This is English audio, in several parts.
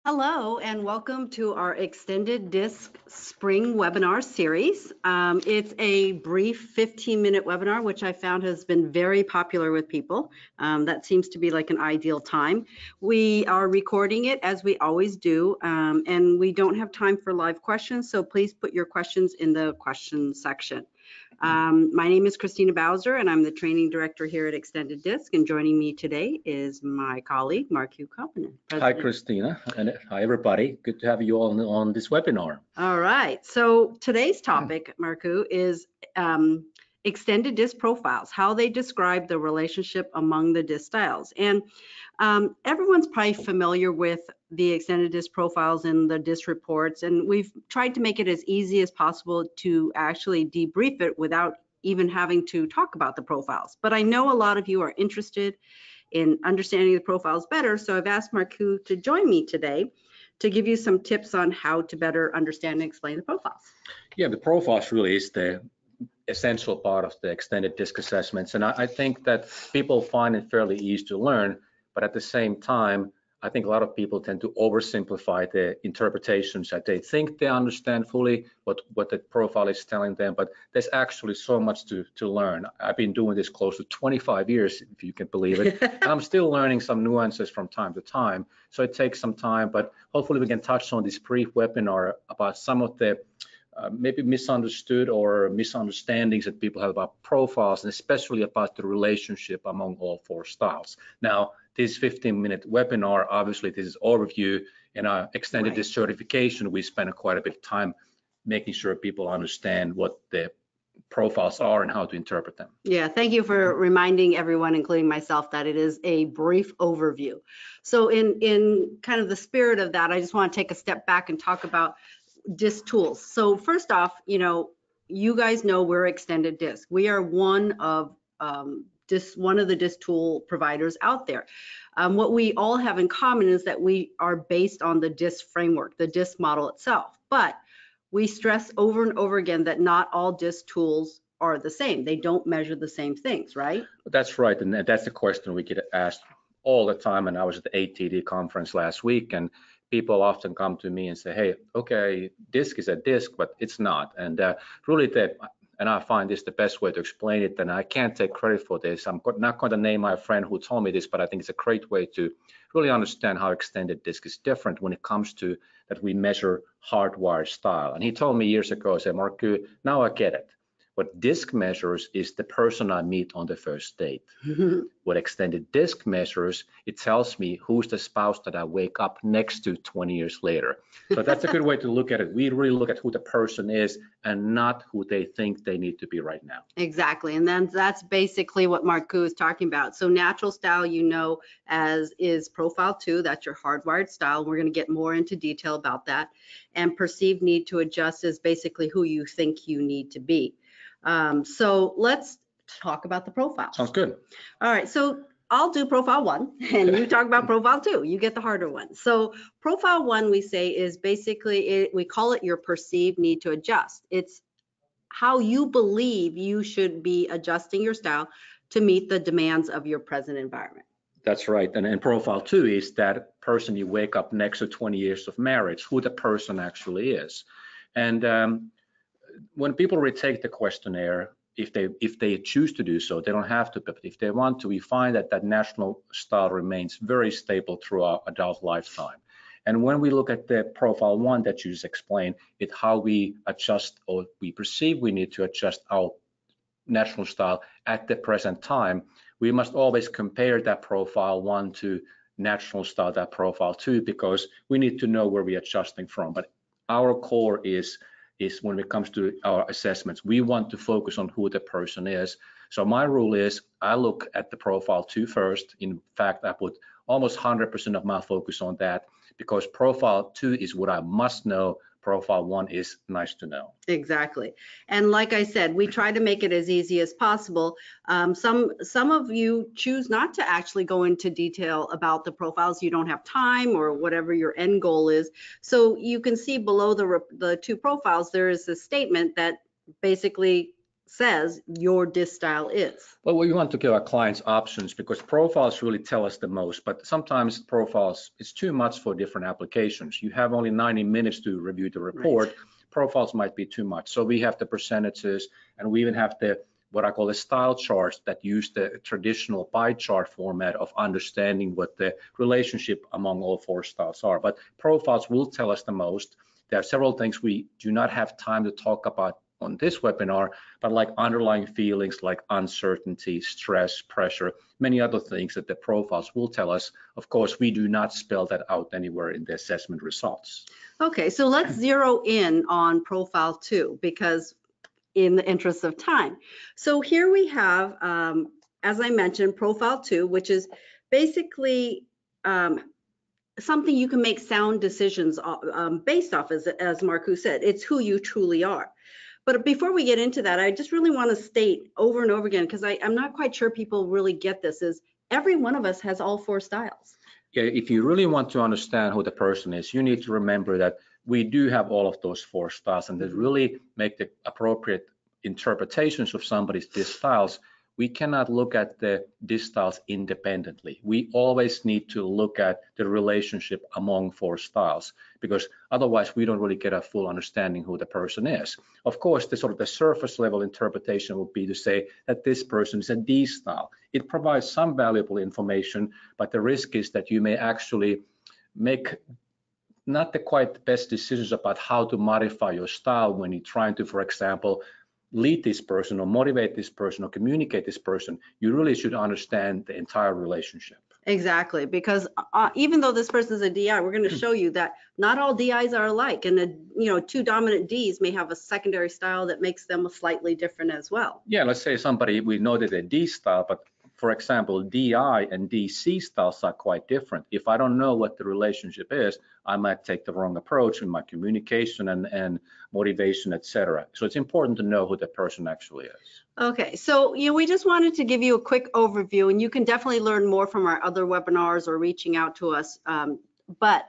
Hello and welcome to our extended disc spring webinar series. It's a brief 15-minute webinar, which I found has been very popular with people. That seems to be like an ideal time. We are recording it as we always do, and we don't have time for live questions, so please put your questions in the question section. My name is Christina Bowser, and I'm the training director here at Extended Disc. And joining me today is my colleague, Mark Hugh Koppinen. Hi, Christina, and hi, everybody. Good to have you all on this webinar. All right. So today's topic, Marku, is extended disc profiles, how they describe the relationship among the disc styles. And everyone's probably familiar with the extended disc profiles and the disc reports, and we've tried to make it as easy as possible to actually debrief it without even having to talk about the profiles. But I know a lot of you are interested in understanding the profiles better, so I've asked Marku to join me today to give you some tips on how to better understand and explain the profiles. Yeah, the profiles really is the essential part of the extended disc assessments, and I think that people find it fairly easy to learn, but at the same time, I think a lot of people tend to oversimplify the interpretations that they think they understand fully what the profile is telling them, but there's actually so much to learn. I've been doing this close to 25 years, if you can believe it, and I'm still learning some nuances from time to time, so it takes some time, but hopefully we can touch on this brief webinar about some of the maybe misunderstood or misunderstandings that people have about profiles, and especially about the relationship among all four styles. Now, this 15-minute webinar, obviously this is overview. In our extended disc certification, we spend quite a bit of time making sure people understand what the profiles are and how to interpret them. Yeah, thank you for reminding everyone, including myself, that it is a brief overview. So in kind of the spirit of that, I just want to take a step back and talk about disc tools. So first off, you guys know we're Extended Disc. We are one of the disc tool providers out there. What we all have in common is that we are based on the disc framework, the disc model itself. But we stress over and over again that not all disc tools are the same. They don't measure the same things, right? That's right, and that's the question we get asked all the time. And I was at the ATD conference last week, and people often come to me and say, hey, okay, disc is a disc, but it's not. And really, and I find this the best way to explain it, and I can't take credit for this. I'm not going to name my friend who told me this, but I think it's a great way to really understand how extended disc is different when it comes to that we measure hardwired style. And he told me years ago, I said, Marku, now I get it. What disc measures is the person I meet on the first date. What extended disc measures, it tells me who's the spouse that I wake up next to 20 years later. So that's a good way to look at it. We really look at who the person is and not who they think they need to be right now. Exactly, and then that's basically what Marku is talking about. So natural style, as is profile 2, that's your hardwired style. We're going to get more into detail about that. And perceived need to adjust is basically who you think you need to be. So let's talk about the profile. Sounds good. All right, so I'll do profile 1 and you talk about profile 2. You get the harder one. So profile 1, we say, is basically, we call it your perceived need to adjust. It's how you believe you should be adjusting your style to meet the demands of your present environment. That's right. And profile 2 is that person you wake up next to 20 years of marriage, who the person actually is. And when people retake the questionnaire, if they choose to do so, they don't have to, but if they want to, we find that national style remains very stable through our adult lifetime. And when we look at the profile 1 that you just explained, it's how we adjust, or we perceive we need to adjust our national style at the present time. We must always compare that profile 1 to national style, that profile 2, because we need to know where we're adjusting from. But our core is when it comes to our assessments, we want to focus on who the person is. So my rule is I look at the profile 2 first. In fact, I put almost 100% of my focus on that, because profile 2 is what I must know. Profile 1 is nice to know. Exactly. And like I said, we try to make it as easy as possible. Some of you choose not to actually go into detail about the profiles. You don't have time or whatever your end goal is. So you can see below the 2 profiles, there is a statement that basically says your disc style is. Well, we want to give our clients options because profiles really tell us the most, but sometimes profiles, it's too much for different applications. You have only 90 minutes to review the report. Right. Profiles might be too much. So we have the percentages, and we even have the what I call the style charts that use the traditional pie chart format of understanding what the relationship among all 4 styles are. But profiles will tell us the most. There are several things we do not have time to talk about on this webinar, but like underlying feelings like uncertainty, stress, pressure, many other things that the profiles will tell us. Of course, we do not spell that out anywhere in the assessment results. Okay, so let's zero in on profile 2, because in the interest of time. So here we have, as I mentioned, profile 2, which is basically something you can make sound decisions based off, as Marku said. It's who you truly are. But before we get into that, I just really want to state over and over again, because I'm not quite sure people really get this, is every one of us has all 4 styles. Yeah, if you really want to understand who the person is, you need to remember that we do have all of those 4 styles, and to really make the appropriate interpretations of somebody's disc styles, we cannot look at the disc styles independently. We always need to look at the relationship among 4 styles, because otherwise we don't really get a full understanding who the person is. Of course, the sort of the surface level interpretation would be to say that this person is a D style. It provides some valuable information, but the risk is that you may actually make not the quite best decisions about how to modify your style when you're trying to, for example, lead this person or motivate this person or communicate this person. You really should understand the entire relationship. Exactly, because even though this person is a DI, we're going to show you that not all DIs are alike, and 2 dominant Ds may have a secondary style that makes them slightly different as well. Yeah, let's say somebody, we know that they're D style, but for example, DI and DC styles are quite different. If I don't know what the relationship is, I might take the wrong approach in my communication and motivation, etc. So it's important to know who the person actually is. Okay, so we just wanted to give you a quick overview, and you can definitely learn more from our other webinars or reaching out to us. But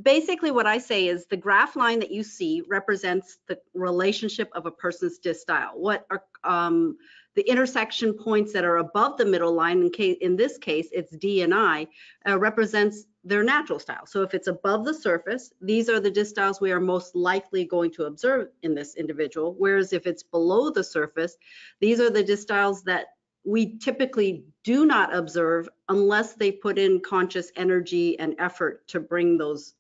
basically what I say is the graph line that you see represents the relationship of a person's disc style. What are the intersection points that are above the middle line, in this case it's D and I, represents their natural style. So if it's above the surface, these are the disc styles we are most likely going to observe in this individual, whereas if it's below the surface, these are the disc styles that we typically do not observe unless they put in conscious energy and effort to bring those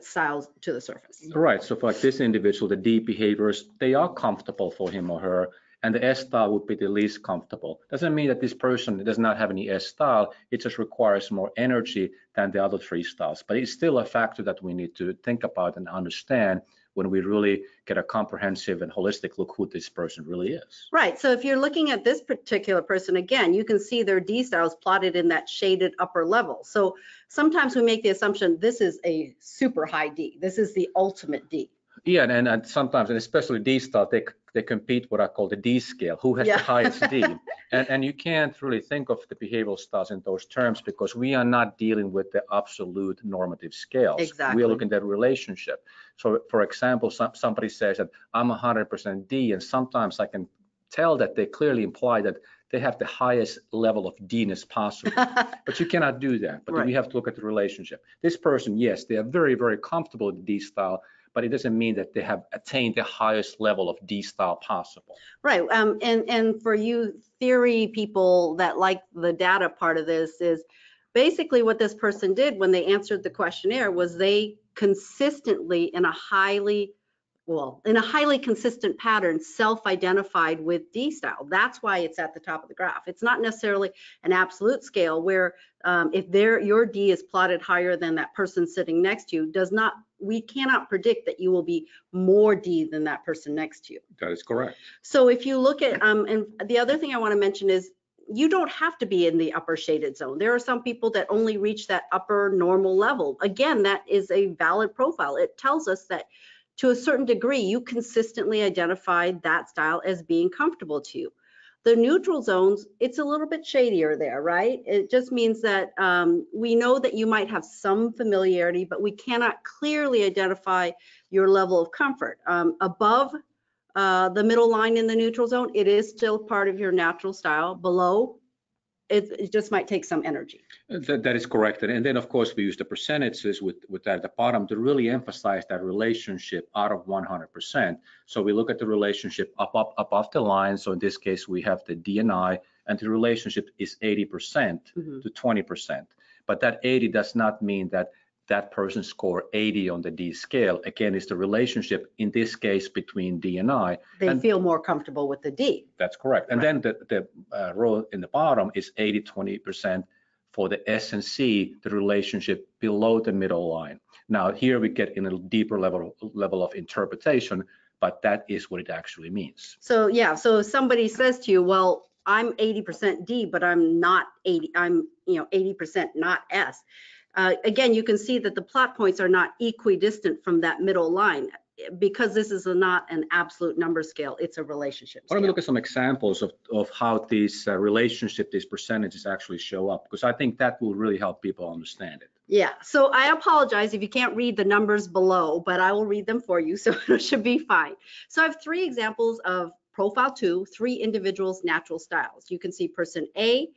styles to the surface. Right, so for like this individual, the D behaviors, they are comfortable for him or her, and the S style would be the least comfortable. Doesn't mean that this person does not have any S style, it just requires more energy than the other 3 styles. But it's still a factor that we need to think about and understand when we really get a comprehensive and holistic look who this person really is. Right, so if you're looking at this particular person, again, you can see their D styles plotted in that shaded upper level. So sometimes we make the assumption this is a super high D, this is the ultimate D. Yeah, and sometimes, and especially D style, they compete what I call the D scale, who has the highest D. And you can't really think of the behavioral styles in those terms because we are not dealing with the absolute normative scales. Exactly. We are looking at relationship. So for example, somebody says that I'm 100% D, and sometimes I can tell that they clearly imply that they have the highest level of D-ness possible. But you cannot do that. But we have to look at the relationship. This person, yes, they are very, very comfortable with the D style, but it doesn't mean that they have attained the highest level of D style possible. Right, and for you theory people that like the data part of this, is basically what this person did when they answered the questionnaire was they consistently in a highly consistent pattern self-identified with D style. That's why it's at the top of the graph. It's not necessarily an absolute scale where if your D is plotted higher than that person sitting next to you, we cannot predict that you will be more D than that person next to you. That is correct. So if you look at, and the other thing I want to mention is you don't have to be in the upper shaded zone. There are some people that only reach that upper normal level. Again, that is a valid profile. It tells us that to a certain degree, you consistently identified that style as being comfortable to you. The neutral zones, it's a little bit shadier there, right? It just means that we know that you might have some familiarity, but we cannot clearly identify your level of comfort. Above the middle line in the neutral zone, it is still part of your natural style. Below, it just might take some energy. That is correct. And then, of course, we use the percentages with that at the bottom to really emphasize that relationship out of 100%. So we look at the relationship up the line. So in this case, we have the D&I, and the relationship is 80% to 20%. But that 80 does not mean that that person score 80 on the D scale. Again, it's the relationship, in this case, between D and I. They feel more comfortable with the D. That's correct. And then the row in the bottom is 80-20% for the S and C, the relationship below the middle line. Now, here we get in a deeper level of interpretation, but that is what it actually means. So yeah, so if somebody says to you, well, I'm 80% D, but I'm not 80, I'm 80% not S. Again, you can see that the plot points are not equidistant from that middle line because this is not an absolute number scale, it's a relationship scale. Let me look at some examples of how these relationship, these percentages actually show up, because I think that will really help people understand it. Yeah, so I apologize if you can't read the numbers below, but I will read them for you, so it should be fine. So I have 3 examples of profile 2, 3 individuals' natural styles. You can see person A,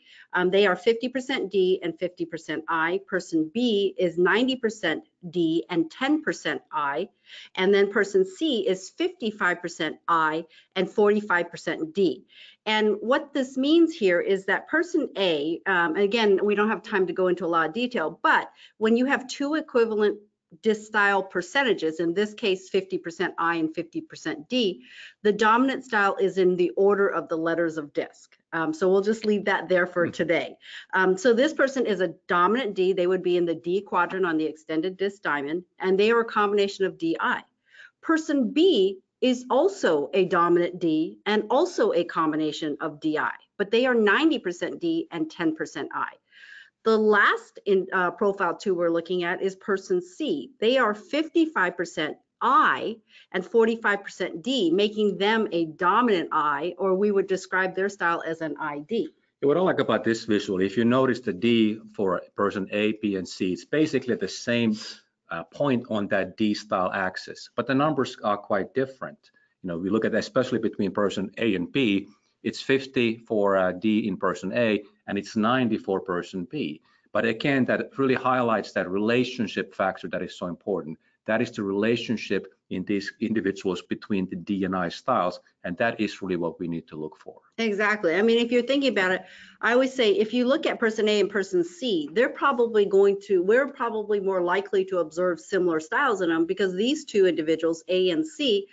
they are 50% D and 50% I. Person B is 90% D and 10% I. And then person C is 55% I and 45% D. And what this means here is that person A, again, we don't have time to go into a lot of detail, but when you have 2 equivalent DISC style percentages, in this case 50% I and 50% D, the dominant style is in the order of the letters of DISC. So we'll just leave that there for today. So this person is a dominant D. They would be in the D quadrant on the extended DISC diamond, and they are a combination of DI. Person B is also a dominant D and also a combination of DI, but they are 90% D and 10% I. The last in profile 2 we're looking at is person C. They are 55% I and 45% D, making them a dominant I, or we would describe their style as an ID. What I like about this visual, if you notice the D for person A, B, and C, it's basically the same point on that D style axis, but the numbers are quite different. We look at, especially between person A and B, it's 50 for D in person A, and it's 90 for person B. But again, that really highlights that relationship factor that is so important. That is the relationship in these individuals between the D and I styles, and that is really what we need to look for. Exactly. I mean, if you're thinking about it, I always say if you look at person A and person C, we're probably more likely to observe similar styles in them because these 2 individuals, A and C,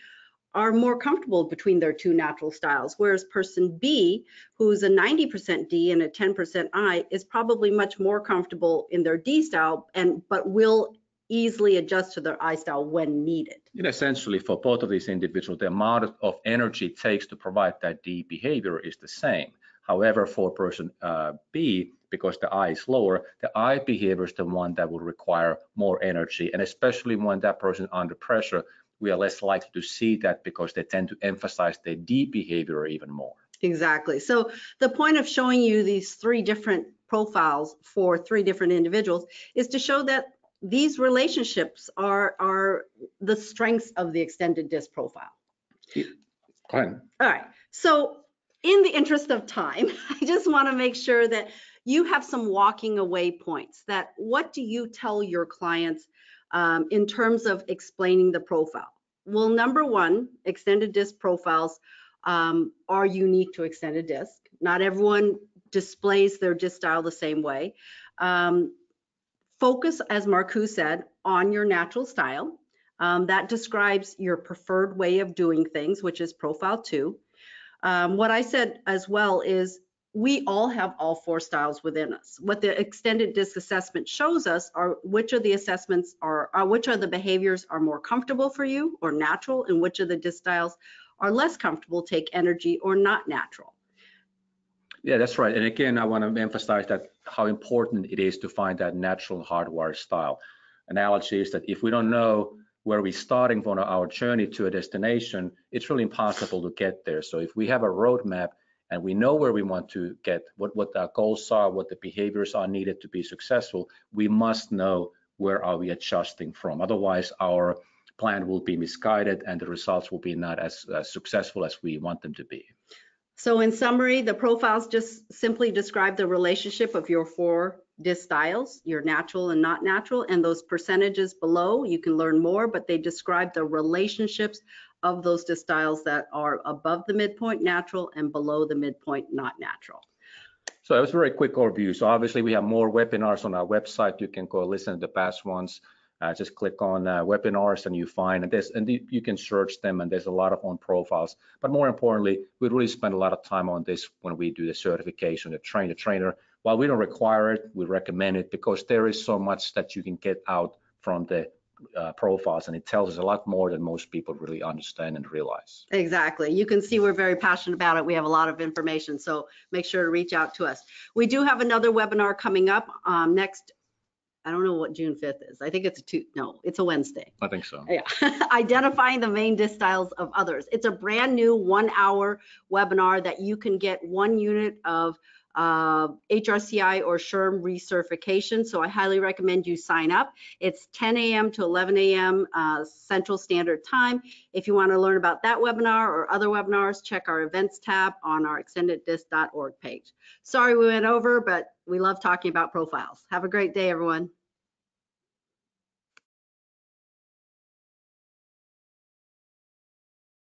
are more comfortable between their 2 natural styles, whereas person B, who's a 90% D and a 10% I, is probably much more comfortable in their D style, but will easily adjust to their I style when needed. Essentially, for both of these individuals, the amount of energy it takes to provide that D behavior is the same. However, for person B, because the I is lower, the I behavior is the one that will require more energy, and especially when that person is under pressure, we are less likely to see that because they tend to emphasize their D behavior even more. Exactly. So the point of showing you these 3 different profiles for 3 different individuals is to show that these relationships are the strengths of the extended DISC profile. Go ahead. All right. So in the interest of time, I just want to make sure that you have some walking away points. That what do you tell your clients in terms of explaining the profile? Well, number 1, extended DISC profiles are unique to extended DISC. Not everyone displays their DISC style the same way. Focus, as Marku said, on your natural style. That describes your preferred way of doing things, which is profile 2. What I said as well is we all have all 4 styles within us. What the extended DISC assessment shows us are which of the assessments which of the behaviors are more comfortable for you or natural, and which of the DISC styles are less comfortable, take energy, or not natural. Yeah, that's right. And again, I want to emphasize that how important it is to find that natural hardwired style. Analogy is that if we don't know where we're starting on our journey to a destination, it's really impossible to get there. So if we have a roadmap and we know where we want to get, what our goals are, what the behaviors are needed to be successful, we must know where are we adjusting from. Otherwise, our plan will be misguided and the results will be not as successful as we want them to be. So in summary, the profiles just simply describe the relationship of your 4 DISC styles, your natural and not natural, and those percentages below, you can learn more, but they describe the relationships of those DISC styles that are above the midpoint natural and below the midpoint not natural. So that was a very quick overview. So obviously we have more webinars on our website. You can go listen to the past ones. Just click on webinars and you find, and you can search them, and there's a lot of on profiles. But more importantly, we really spend a lot of time on this when we do the certification to train the trainer. While we don't require it, we recommend it because there is so much that you can get out from the profiles, and it tells us a lot more than most people really understand and realize. Exactly. You can see we're very passionate about it. We have a lot of information, so make sure to reach out to us. We do have another webinar coming up next. I don't know what June 5th is. I think it's it's a Wednesday. I think so. Yeah. Identifying the main DISC styles of others. It's a brand new 1-hour webinar that you can get 1 unit of HRCI or SHRM recertification. So I highly recommend you sign up. It's 10 a.m. to 11 a.m. Central Standard Time. If you want to learn about that webinar or other webinars, check our events tab on our extendeddisc.org page. Sorry we went over, but we love talking about profiles. Have a great day, everyone.